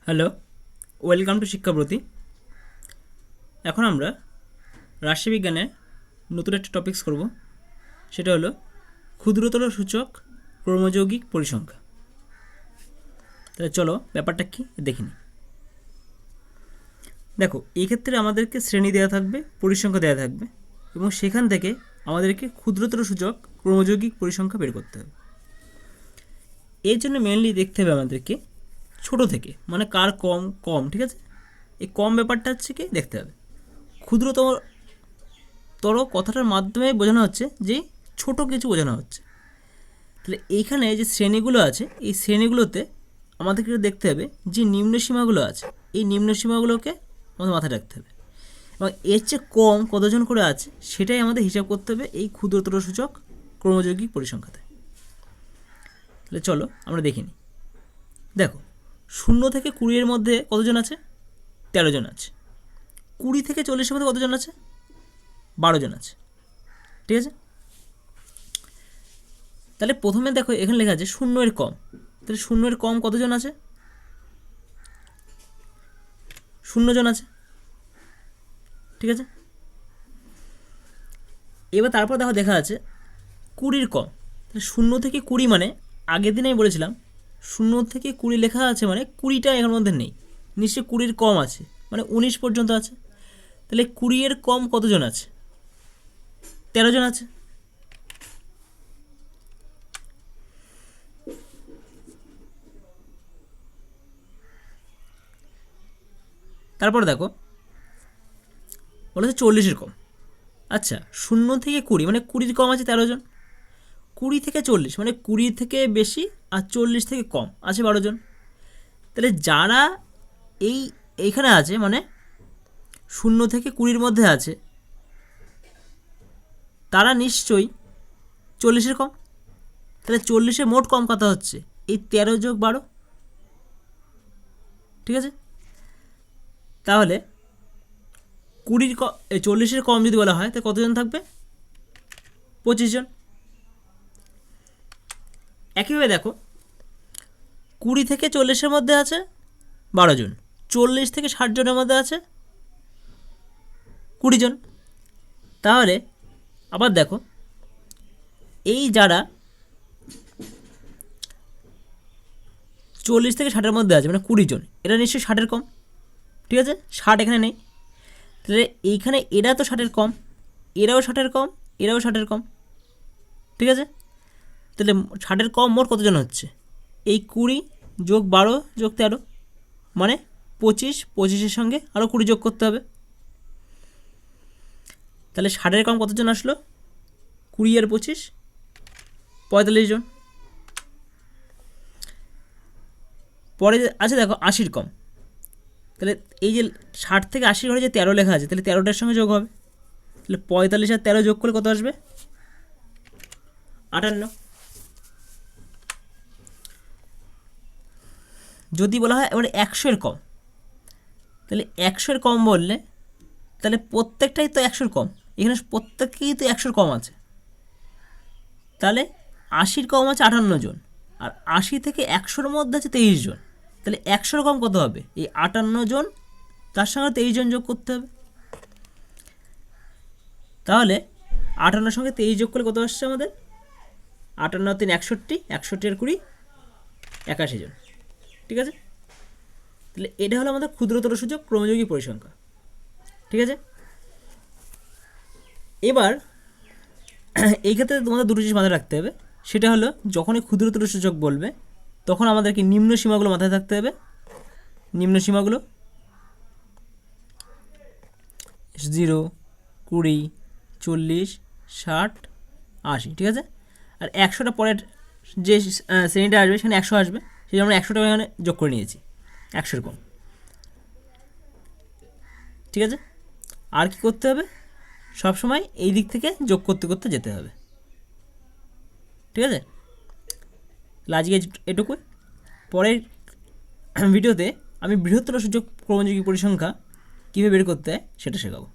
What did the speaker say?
Hello, welcome to শিক্ষাব্রতী। এখন আমরা রাশিবিজ্ঞানের নতুন একটা টপিকস করব, সেটা হলো ক্ষুদ্রতর সূচক ক্রমযৌগিক পরিসংখ্যা। তাহলে চলো ব্যাপারটা কি দেখে নিই। দেখো, এই ক্ষেত্রে আমাদেরকে শ্রেণী দেওয়া থাকবে, পরিসংখ্যা দেওয়া থাকবে, এবং সেখান থেকে আমাদেরকে ক্ষুদ্রতর সূচক ক্রমযৌগিক পরিসংখ্যা বের করতে হবে। এর জন্য মেনলি দেখতে হবে আমাদেরকে ছোট থেকে, মানে কার কম কম, ঠিক আছে। এই কম ব্যাপারটা হচ্ছে কি দেখতে হবে। ক্ষুদ্রতম কথাটার মাধ্যমে বোঝানো হচ্ছে যে ছোট কিছু বোঝানো হচ্ছে। তাহলে এইখানে যে শ্রেণীগুলো আছে, এই শ্রেণীগুলোতে আমাদেরকে দেখতে হবে যে নিম্ন সীমাগুলো আছে, এই নিম্ন সীমাগুলোকে আমাদের মাথায় রাখতে হবে, এবং এর চেয়ে কম কতজন করে আছে সেটাই আমাদের হিসাব করতে হবে এই ক্ষুদ্রতর সূচক ক্রমযৌগিক পরিসংখ্যাতে। তাহলে চলো আমরা দেখে নিই। দেখো, 0 থেকে 20 এর মধ্যে কতজন আছে? 13 জন আছে। 20 থেকে 40 এর মধ্যে কতজন আছে? 12 জন আছে, ঠিক আছে। তাহলে প্রথমে দেখো এখানে লেখা আছে 0 এর কম। তাহলে 0 এর কম কতজন আছে? 0 জন আছে, ঠিক আছে। এবার তারপর দেখো দেখা আছে 20 কম। তাহলে 0 থেকে 20 মানে আগের দিন আমি বলেছিলাম 0 থেকে 20 লেখা আছে মানে 20টা এর মধ্যে নেই, নিশ্চয়ই 20 কম আছে, মানে 19 পর্যন্ত আছে। তাহলে 20 এর কম কতজন আছে? 13 জন আছে। তারপর দেখো বলেছে 40 কম। আচ্ছা, 0 থেকে 20 মানে 20 কম আছে 13 জন। 20 থেকে 40 মানে 20 থেকে বেশি, আর 40 থেকে কম আছে 12 জন। তাহলে যারা এইখানে আছে, মানে 0 থেকে 20 মধ্যে আছে, তারা নিশ্চয়ই 40 কম। তাহলে 40 মোট কম কথা হচ্ছে এই 13 যোগ 12, ঠিক আছে। তাহলে 40 কম যদি বলা হয় তাহলে কতজন থাকবে? 25 জন। একইভাবে দেখো 20 থেকে 40 মধ্যে আছে 12 জন, 40 থেকে 60 জনের মধ্যে আছে 20 জন। তাহলে আবার দেখো এই যারা 40 থেকে 60 মধ্যে আছে মানে 20 জন, এরা নিশ্চয়ই 60 কম, ঠিক আছে। 60 এখানে নেই, তাহলে এইখানে এরা তো 60 কম, এরাও 60 কম, এরাও 60 কম, ঠিক আছে। তাহলে 60 কম মোট কতজন হচ্ছে? এই 20 যোগ 12 যোগ 13 মানে 25, 25-এর সঙ্গে আরও 20 যোগ করতে হবে। তাহলে 60 কম কতজন আসলো? 20 আর 25 45 জন। পরে আছে দেখো 80 কম। তাহলে এই যে 60 থেকে 80 ঘরে যে 13 লেখা আছে, তাহলে 13টার সঙ্গে যোগ হবে। তাহলে 45 আর 13 যোগ করলে কত আসবে? 58। যদি বলা হয় এবারে 100 কম, তাহলে 100 কম বললে তাহলে প্রত্যেকটাই তো 100 কম, এখানে প্রত্যেককেই তো 100 কম আছে। তাহলে 80 কম আছে 58 জন, আর 80 থেকে 100-র মধ্যে আছে 23 জন। তাহলে 100 কম কত হবে? এই 58 জন, তার সঙ্গে 23 জন যোগ করতে হবে। তাহলে 58-র সঙ্গে 23 যোগ করলে কত আসছে আমাদের? 58 3 61, 61 আর 20 81 জন, ঠিক আছে। তাহলে এটা হলো আমাদের ক্ষুদ্রতর সূচক ক্রমযৌগিক পরিসংখ্যা, ঠিক আছে। এবার এই ক্ষেত্রে তোমাদের দুটো জিনিস মাথায় রাখতে হবে, সেটা হলো যখনই ক্ষুদ্রতর সূচক বলবে তখন আমাদেরকে নিম্ন সীমাগুলো মাথায় থাকতে হবে। নিম্ন সীমাগুলো 0, 20, 40, 60, 80, ঠিক আছে। আর 100টা পরের যে শ্রেণীটা আসবে সেখানে 100 আসবে, সেই জন্য আমরা 100টা এখানে যোগ করে নিয়েছি 100 কম, ঠিক আছে। আর কি করতে হবে? সবসময় এই দিক থেকে যোগ করতে করতে যেতে হবে, ঠিক আছে। আজকে এটুকুই। পরের ভিডিওতে আমি বৃহত্তর সূচক ক্রমযৌগিক পরিসংখ্যা কীভাবে বের করতে হয় সেটা শেখাবো।